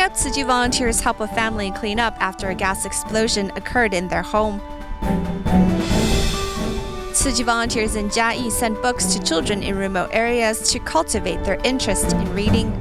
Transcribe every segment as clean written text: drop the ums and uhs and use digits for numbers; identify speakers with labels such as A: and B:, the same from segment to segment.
A: Coming up, Tzu Chi volunteers help a family clean up after a gas explosion occurred in their home. Tzu Chi volunteers in Chiayi send books to children in remote areas to cultivate their interest in reading.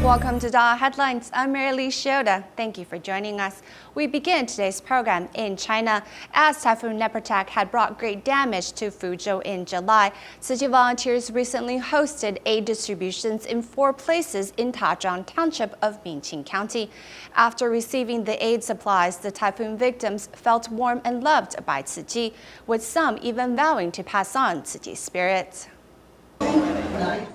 A: Welcome to DaAi Headlines. I'm Lee-Shioda. Thank you for joining us. We begin today's program in China. As Typhoon Nepartak had brought great damage to Fuzhou in July, Tzu Chi volunteers recently hosted aid distributions in 4 places in Tazhuang Township of Minqing County. After receiving the aid supplies, the typhoon victims felt warm and loved by Tzu Chi, with some even vowing to pass on Tzu Chi's spirit.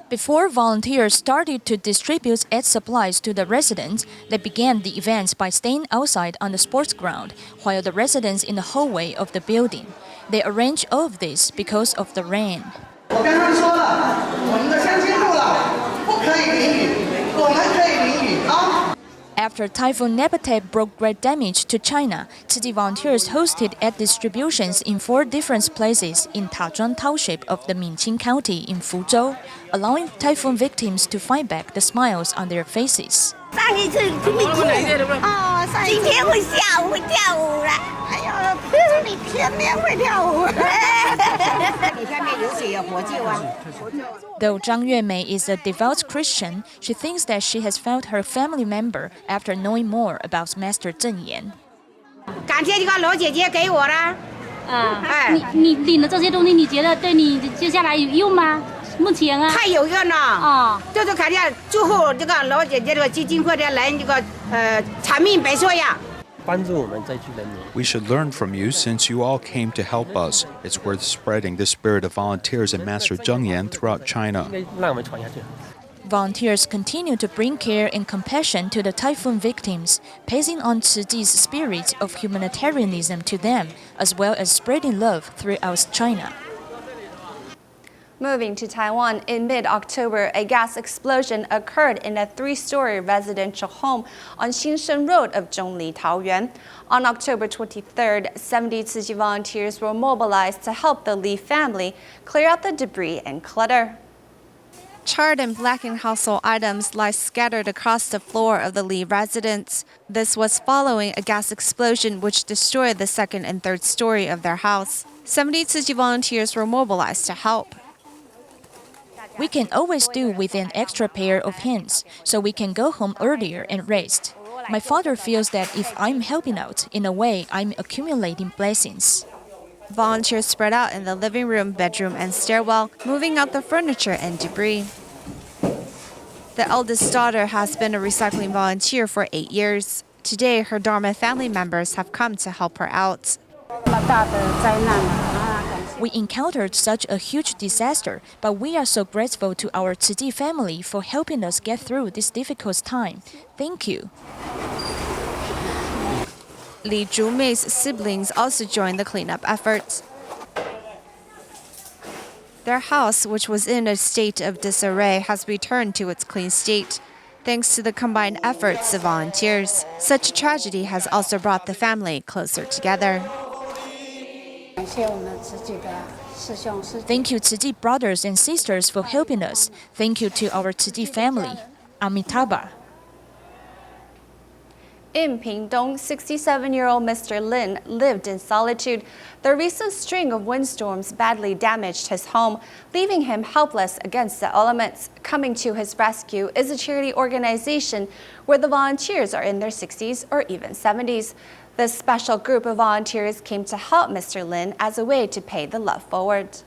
B: Before volunteers started to distribute aid supplies to the residents, they began the events by staying outside on the sports ground, while the residents in the hallway of the building. They arranged all of this because of the rain. After Typhoon Nepartak brought great damage to China, Tzu Chi volunteers hosted aid distributions in 4 different places in Tazhuang Township of the Minqing County in Fuzhou, allowing typhoon victims to find back the smiles on their faces. Though Zhang Yuemei is a devout Christian, she thinks that she has found her family member after knowing more about Master Zeng Yan.
C: 感谢这个老姐姐给我的。
D: 你领的这些东西，你觉得对你接下来有用吗？目前啊，
C: 太有用了。就是感谢祝福这个老姐姐这个基金会的人，这个长命百岁呀。
E: We should learn from you since you all came to help us. It's worth spreading the spirit of volunteers and Master Zeng Yan throughout China.
B: Volunteers continue to bring care and compassion to the typhoon victims, passing on Tzu Chi's spirit of humanitarianism to them, as well as spreading love throughout China.
A: Moving to Taiwan, in mid-October, a gas explosion occurred in a 3-story residential home on Xinsheng Road of Zhongli, Taoyuan. On October 23rd, 70 Tzu Chi volunteers were mobilized to help the Lee family clear out the debris and clutter. Charred and blackened household items lie scattered across the floor of the Lee residence. This was following a gas explosion which destroyed the 2nd and 3rd story of their house. 70 Tzu Chi volunteers were mobilized to help.
B: We can always do with an extra pair of hands, so we can go home earlier and rest. My father feels that if I'm helping out, in a way, I'm accumulating blessings.
A: Volunteers spread out in the living room, bedroom, and stairwell, moving out the furniture and debris. The eldest daughter has been a recycling volunteer for 8 years. Today, her dormant family members have come to help her out.
B: We encountered such a huge disaster, but we are so grateful to our Tzu Chi family for helping us get through this difficult time. Thank you.
A: Li Zhumei's siblings also joined the cleanup efforts. Their house, which was in a state of disarray, has returned to its clean state, thanks to the combined efforts of volunteers. Such a tragedy has also brought the family closer together.
B: Thank you, Tzu Chi brothers and sisters, for helping us. Thank you to our Tzu Chi family. Amitabha.
A: In Pingdong, 67-year-old Mr. Lin lived in solitude. The recent string of windstorms badly damaged his home, leaving him helpless against the elements. Coming to his rescue is a charity organization where the volunteers are in their 60s or even 70s. This special group of volunteers came to help Mr. Lin as a way to pay the love forward.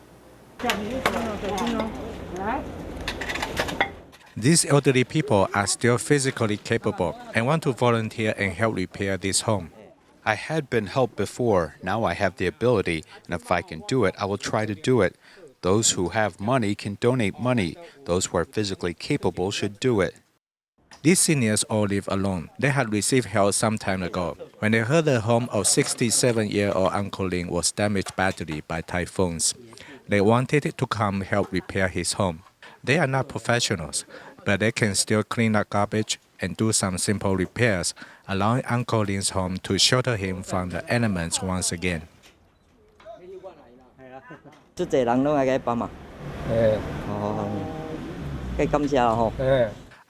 F: These elderly people are still physically capable and want to volunteer and help repair this home.
E: I had been helped before. Now I have the ability, and if I can do it, I will try to do it. Those who have money can donate money. Those who are physically capable should do it.
F: These seniors all live alone. They had received help some time ago when they heard the home of 67-year-old Uncle Lin was damaged badly by typhoons. They wanted to come help repair his home. They are not professionals, but they can still clean up garbage and do some simple repairs, allowing Uncle Lin's home to shelter him from the elements once again.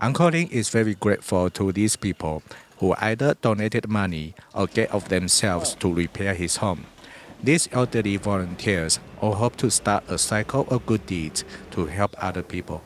F: Uncle Ling is very grateful to these people who either donated money or gave of themselves to repair his home. These elderly volunteers all hope to start a cycle of good deeds to help other people.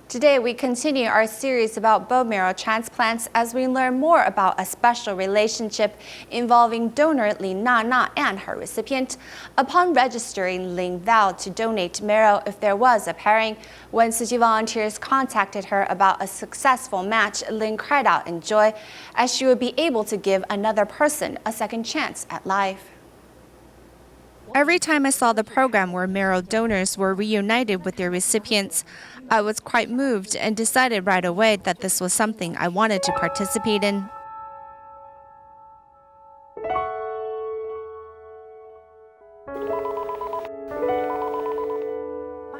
A: Today, we continue our series about bone marrow transplants as we learn more about a special relationship involving donor Li Na and her recipient. Upon registering, Ling vowed to donate marrow if there was a pairing. When Tzu Chi volunteers contacted her about a successful match, Ling cried out in joy as she would be able to give another person a second chance at life. Every time I saw the program where marrow donors were reunited with their recipients, I was quite moved and decided right away that this was something I wanted to participate in.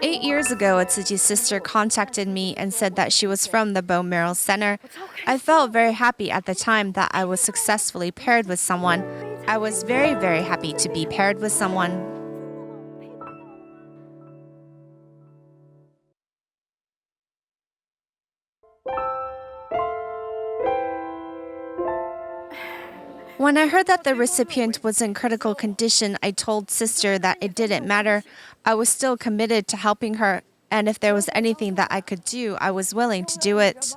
A: Eight years ago, a Tzu Chi sister contacted me and said that she was from the Bone Marrow Center. I felt very happy at the time that I was successfully paired with someone. I was very, very happy to be paired with someone. When I heard that the recipient was in critical condition, I told sister that it didn't matter. I was still committed to helping her, and if there was anything that I could do, I was willing to do it.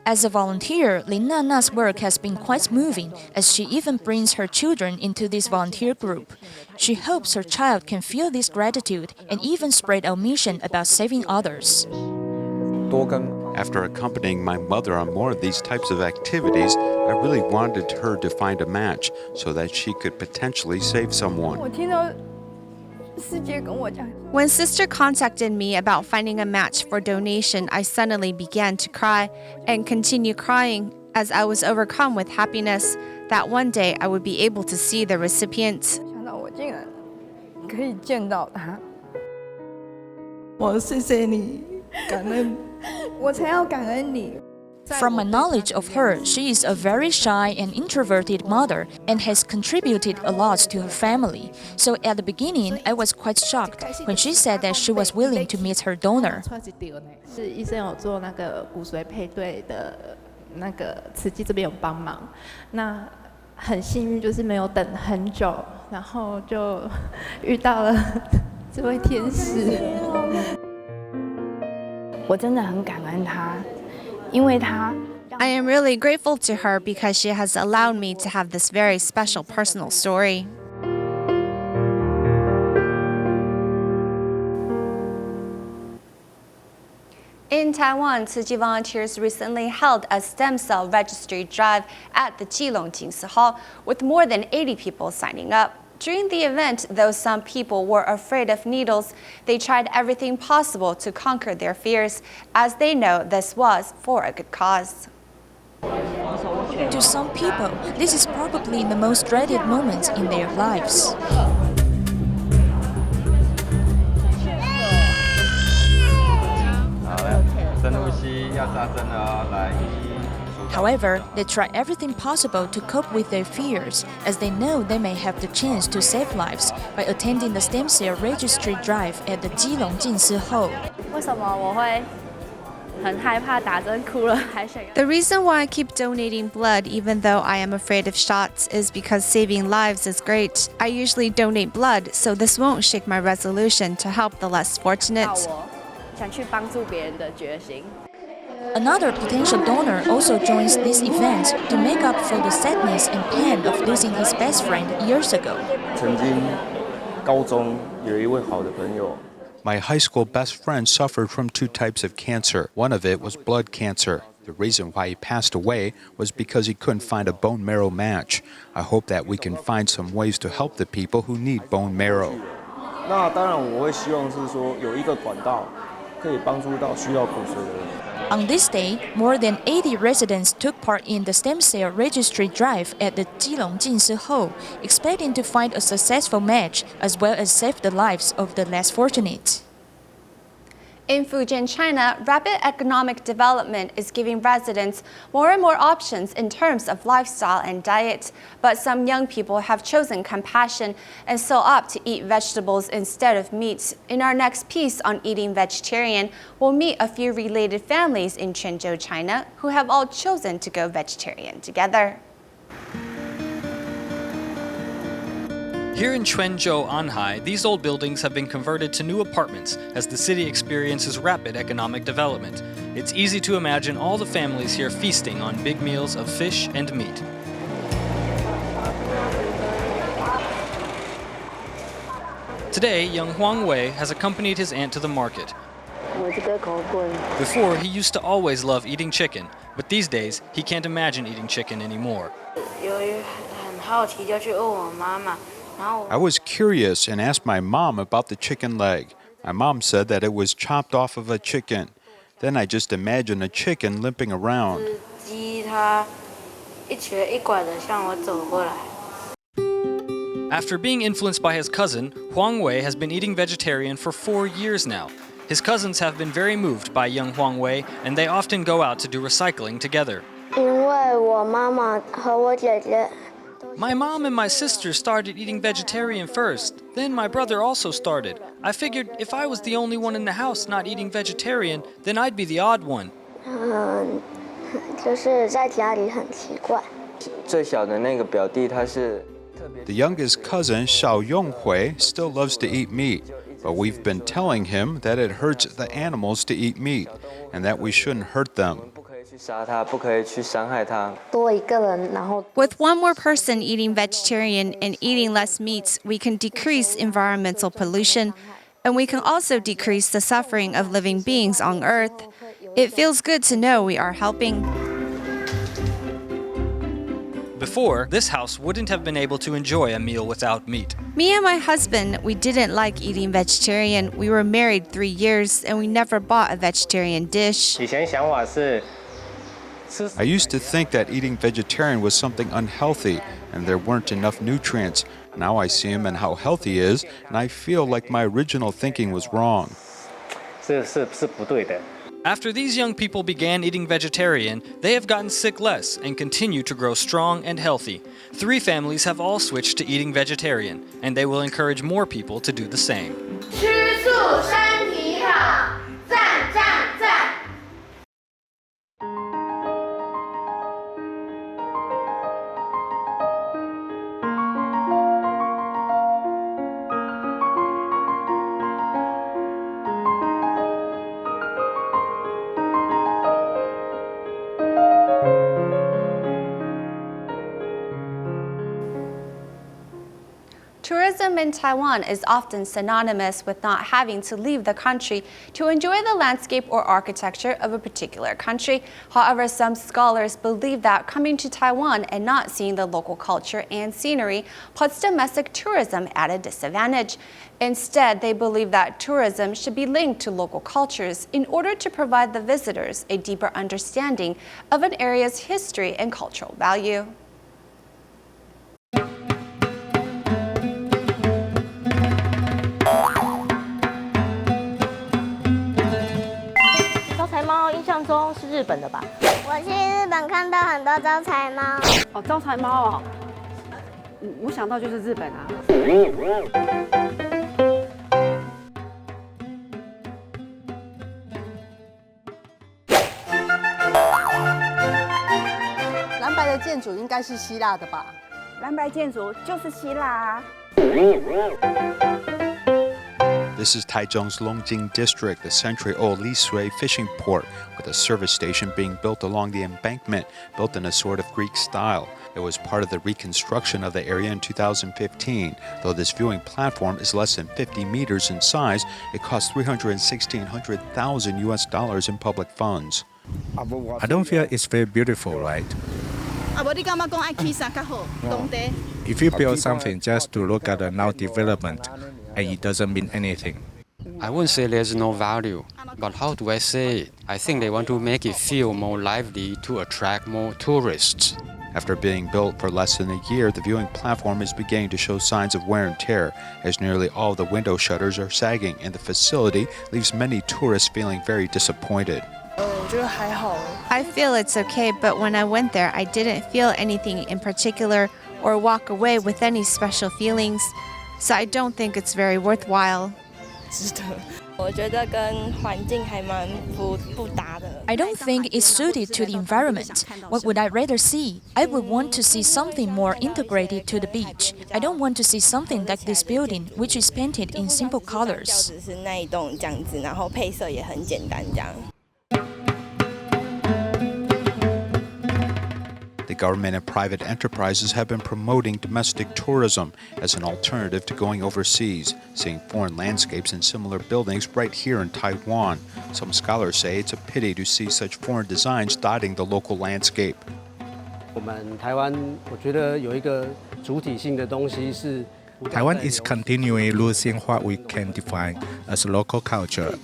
A: As a volunteer, Li Nana's work has been quite moving, as she even brings her children into this volunteer group. She hopes her child can feel this gratitude and even spread our mission about saving others.
E: After accompanying my mother on more of these types of activities, I really wanted her to find a match so that she could potentially save someone. When sister contacted me about finding a match for donation, I suddenly began to cry and continue crying as I was overcome with happiness that one day I would be able to see the recipient. From my knowledge of her, she is a very shy and introverted mother and has contributed a lot to her family. So at the beginning, I was quite shocked when she said that she was willing to meet her donor. I am really grateful to her because she has allowed me to have this very special personal story. In Taiwan, Tzu Chi volunteers recently held a stem cell registry drive at the Keelung Jinsi Hall with more than 80 people signing up. During the event, though some people were afraid of needles, they tried everything possible to conquer their fears, as they know this was for a good cause.
B: To some people, this is probably the most dreaded moment in their lives. However, they try everything possible to cope with their fears, as they know they may have the chance to save lives by attending the stem cell registry drive at the Keelung Jinsi Hall. The reason why I keep donating blood even though I am afraid of shots is because saving lives is great. I usually donate blood, so this won't shake my resolution to help the less fortunate. Another potential donor also joins this event to make up for the sadness and pain of losing his best friend years ago.
E: My high school best friend suffered from 2 types of cancer. One of it was blood cancer. The reason why he passed away was because he couldn't find a bone marrow match. I hope that we can find some ways to help the people who need bone marrow.
B: On this day, more than 80 residents took part in the stem cell registry drive at the Keelung Jinsi Hall, expecting to find a successful match as well as save the lives of the less fortunate.
A: In Fujian, China, rapid economic development is giving residents more and more options in terms of lifestyle and diet. But some young people have chosen compassion and so opt to eat vegetables instead of meat. In our next piece on eating vegetarian, we'll meet a few related families in Quanzhou, China, who have all chosen to go vegetarian together.
G: Here in Quanzhou, Anhai, these old buildings have been converted to new apartments as the city experiences rapid economic development. It's easy to imagine all the families here feasting on big meals of fish and meat. Today, young Huang Wei has accompanied his aunt to the market. Before, he used to always love eating chicken, but these days, he can't imagine eating chicken anymore.
H: I was curious and asked my mom about the chicken leg. My mom said that it was chopped off of a chicken. Then I just imagined a chicken limping around.
G: After being influenced by his cousin, Huang Wei has been eating vegetarian for 4 years now. His cousins have been very moved by young Huang Wei, and they often go out to do recycling together. My mom and my sister started eating vegetarian first. Then my brother also started. I figured if I was the only one in the house not eating vegetarian, then I'd be the odd one.
H: The youngest cousin, Xiao Yonghui, still loves to eat meat, but we've been telling him that it hurts the animals to eat meat and that we shouldn't hurt them.
A: With one more person eating vegetarian and eating less meat, we can decrease environmental pollution, and we can also decrease the suffering of living beings on Earth. It feels good to know we are helping.
G: Before, this house wouldn't have been able to enjoy a meal without meat.
A: Me and my husband, we didn't like eating vegetarian. We were married 3 years, and we never bought a vegetarian dish.
H: I used to think that eating vegetarian was something unhealthy and there weren't enough nutrients. Now I see him and how healthy he is, and I feel like my original thinking was wrong.
G: After these young people began eating vegetarian, they have gotten sick less and continue to grow strong and healthy. 3 families have all switched to eating vegetarian, and they will encourage more people to do the same.
I: 吃素身体好，赞赞赞！Tourism
A: in Taiwan is often synonymous with not having to leave the country to enjoy the landscape or architecture of a particular country. However, some scholars believe that coming to Taiwan and not seeing the local culture and scenery puts domestic tourism at a disadvantage. Instead, they believe that tourism should be linked to local cultures in order to provide the visitors a deeper understanding of an area's history and cultural value.
I: I
H: This is Taichung's Longjing District, the century-old Li-Sui fishing port, with a service station being built along the embankment, built in a sort of Greek style. It was part of the reconstruction of the area in 2015. Though this viewing platform is less than 50 meters in size, it cost $316,000 US in public funds.
F: I don't feel it's very beautiful, right? If you build something just to look at the now development, and it doesn't mean anything.
J: I wouldn't say there's no value, but how do I say it? I think they want to make it feel more lively to attract more tourists.
H: After being built for less than a year, the viewing platform is beginning to show signs of wear and tear, as nearly all the window shutters are sagging, and the facility leaves many tourists feeling very disappointed.
E: I feel it's okay, but when I went there, I didn't feel anything in particular or walk away with any special feelings, so I don't think it's very worthwhile.
B: I don't think it's suited to the environment. What would I rather see? I would want to see something more integrated to the beach. I don't want to see something like this building, which is painted in simple colors.
H: The government and private enterprises have been promoting domestic tourism as an alternative to going overseas, seeing foreign landscapes and similar buildings right here in Taiwan. Some scholars say it's a pity to see such foreign designs dotting the local landscape.
F: Taiwan is continually losing what we can define as local culture,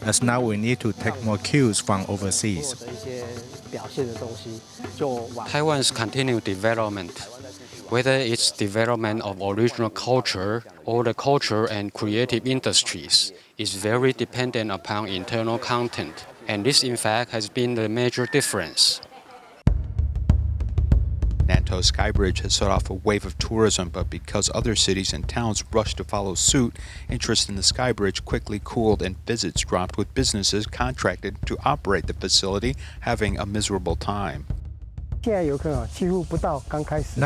F: as now we need to take more cues from overseas.
J: Taiwan's continued development, whether it's development of original culture or the culture and creative industries, is very dependent upon internal content, and this in fact has been the major difference.
H: Nantou Skybridge has set off a wave of tourism, but because other cities and towns rushed to follow suit, interest in the Skybridge quickly cooled and visits dropped, with businesses contracted to operate the facility having a miserable time.
F: Now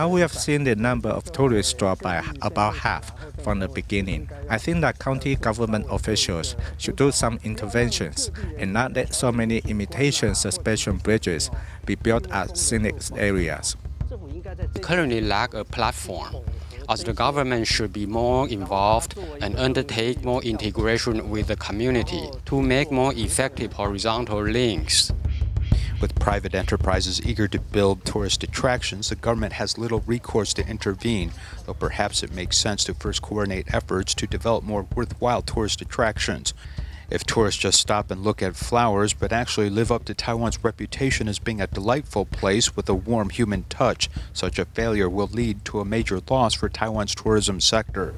F: we have seen the number of tourists drop by about half from the beginning. I think that county government officials should do some interventions and not let so many imitation suspension bridges be built at scenic areas.
J: We currently lack a platform, as the government should be more involved and undertake more integration with the community to make more effective horizontal links.
H: With private enterprises eager to build tourist attractions, the government has little recourse to intervene, though perhaps it makes sense to first coordinate efforts to develop more worthwhile tourist attractions. If tourists just stop and look at flowers, but actually live up to Taiwan's reputation as being a delightful place with a warm human touch, such a failure will lead to a major loss for Taiwan's tourism sector.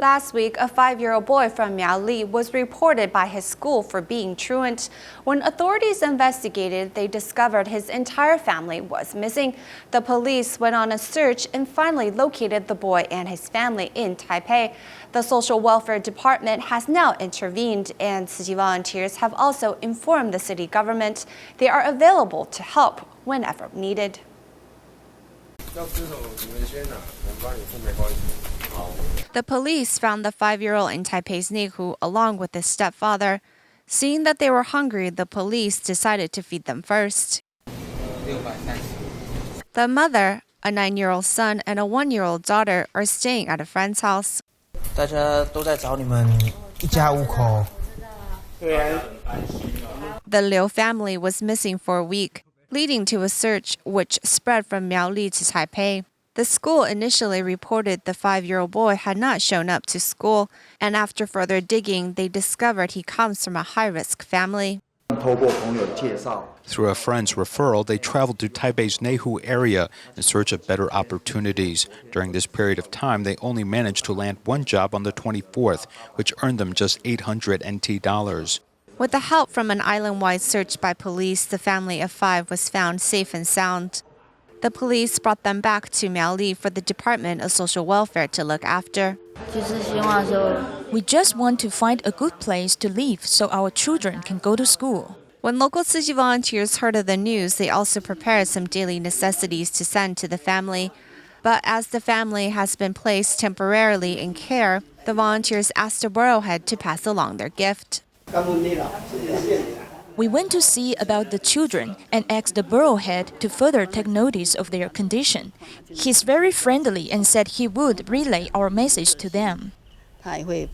A: Last week, a 5-year-old boy from Miaoli was reported by his school for being truant. When authorities investigated, they discovered his entire family was missing. The police went on a search and finally located the boy and his family in Taipei. The Social Welfare Department has now intervened, and Tzu Chi volunteers have also informed the city government they are available to help whenever needed. The police found the 5-year-old in Taipei's Neihu along with his stepfather. Seeing that they were hungry, the police decided to feed them first. The mother, a 9-year-old son, and a 1-year-old daughter are staying at a friend's house. The Liu family was missing for a week, leading to a search which spread from Miaoli to Taipei. The school initially reported the 5-year-old boy had not shown up to school, and after further digging, they discovered he comes from a high-risk family.
H: Through a friend's referral, they traveled to Taipei's Neihu area in search of better opportunities. During this period of time, they only managed to land one job on the 24th, which earned them just 800 NT dollars.
A: With the help from an island-wide search by police, the family of 5 was found safe and sound. The police brought them back to Miaoli for the Department of Social Welfare to look after.
B: We just want to find a good place to live so our children can go to school.
A: When local Tzu Chi volunteers heard of the news, they also prepared some daily necessities to send to the family. But as the family has been placed temporarily in care, the volunteers asked the borough head to pass along their gift.
B: We went to see about the children and asked the borough head to further take notice of their condition. He's very friendly and said he would relay our message to them.
A: Tzu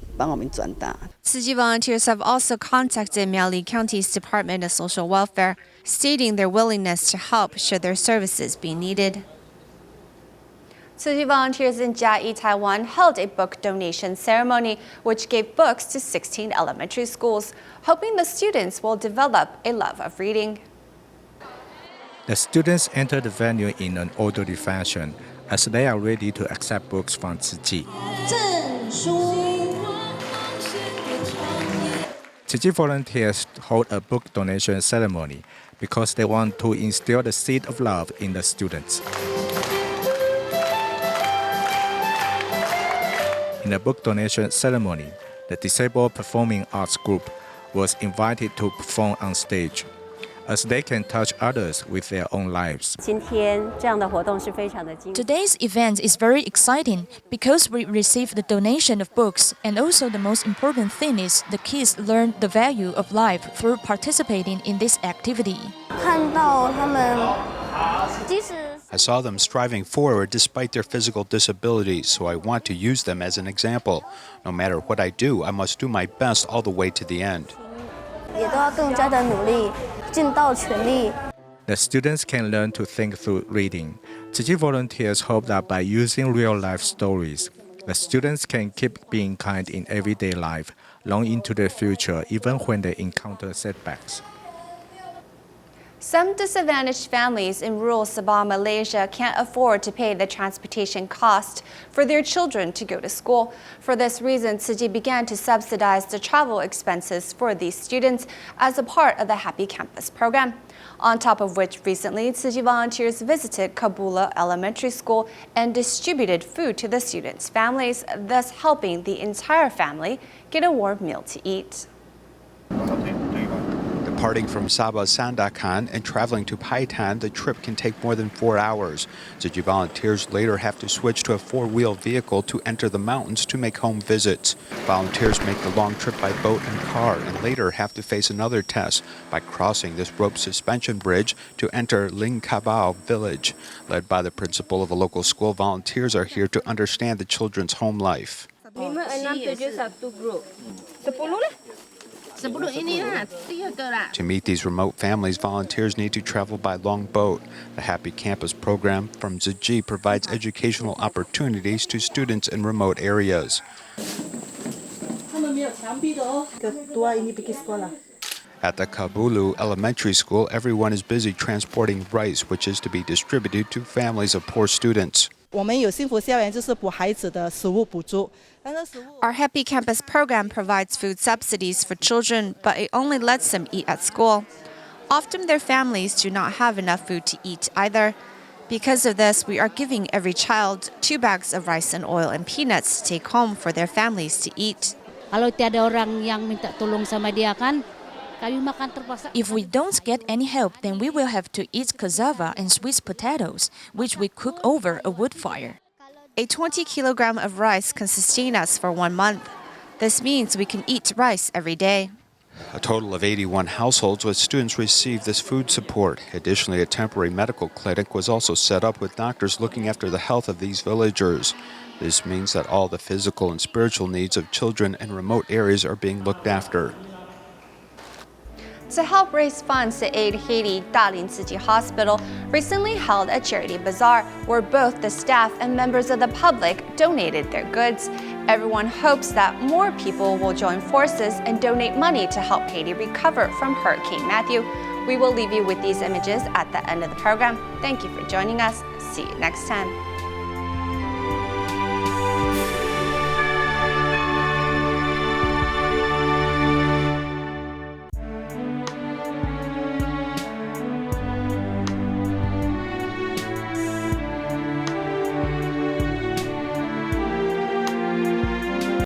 A: Chi volunteers have also contacted Miaoli County's Department of Social Welfare, stating their willingness to help should their services be needed. Tzu Chi volunteers in Chiayi, Taiwan held a book donation ceremony which gave books to 16 elementary schools, hoping the students will develop a love of reading.
F: The students enter the venue in an orderly fashion as they are ready to accept books from Tzu Chi.
I: 赠书
F: Tzu Chi volunteers hold a book donation ceremony because they want to instill the seed of love in the students. In the book donation ceremony, the disabled performing arts group was invited to perform on stage, as they can touch others with their own lives.
B: Today's event is very exciting because we receive the donation of books, and also the most important thing is the kids learn the value of life through participating in this activity.
H: I saw them striving forward despite their physical disabilities, so I want to use them as an example. No matter what I do, I must do my best all the way to the end.
F: The students can learn to think through reading. Tzu Chi volunteers hope that by using real-life stories, the students can keep being kind in everyday life, long into the future, even when they encounter setbacks.
A: Some disadvantaged families in rural Sabah, Malaysia can't afford to pay the transportation cost for their children to go to school. For this reason, Tzu Chi began to subsidize the travel expenses for these students as a part of the Happy Campus program. On top of which, recently, Tzu Chi volunteers visited Kabula Elementary School and distributed food to the students' families, thus helping the entire family get a warm meal to eat.
H: Departing from Sabah Sandakan and traveling to Paitan, the trip can take more than 4 hours. Tzu Chi volunteers later have to switch to a four-wheel vehicle to enter the mountains to make home visits. Volunteers make the long trip by boat and car and later have to face another test by crossing this rope suspension bridge to enter Lingkabao village. Led by the principal of a local school, volunteers are here to understand the children's home life. To meet these remote families, volunteers need to travel by long boat. The Happy Campus program from Tzu Chi provides educational opportunities to students in remote areas. At the Kabulu Elementary School, everyone is busy transporting rice, which is to be distributed to families of poor students.
A: Our Happy Campus program provides food subsidies for children, but it only lets them eat at school. Often their families do not have enough food to eat either. Because of this, we are giving every child 2 bags of rice and oil and peanuts to take home for their families to eat.
B: If we don't get any help, then we will have to eat cassava and sweet potatoes, which we cook over a wood fire.
A: A 20 kilogram of rice can sustain us for 1 month. This means we can eat rice every day.
H: A total of 81 households with students received this food support. Additionally, a temporary medical clinic was also set up with doctors looking after the health of these villagers. This means that all the physical and spiritual needs of children in remote areas are being looked after.
A: To help raise funds to aid Haiti, Daling Tzu Chi Hospital recently held a charity bazaar where both the staff and members of the public donated their goods. Everyone hopes that more people will join forces and donate money to help Haiti recover from Hurricane Matthew. We will leave you with these images at the end of the program. Thank you for joining us. See you next time.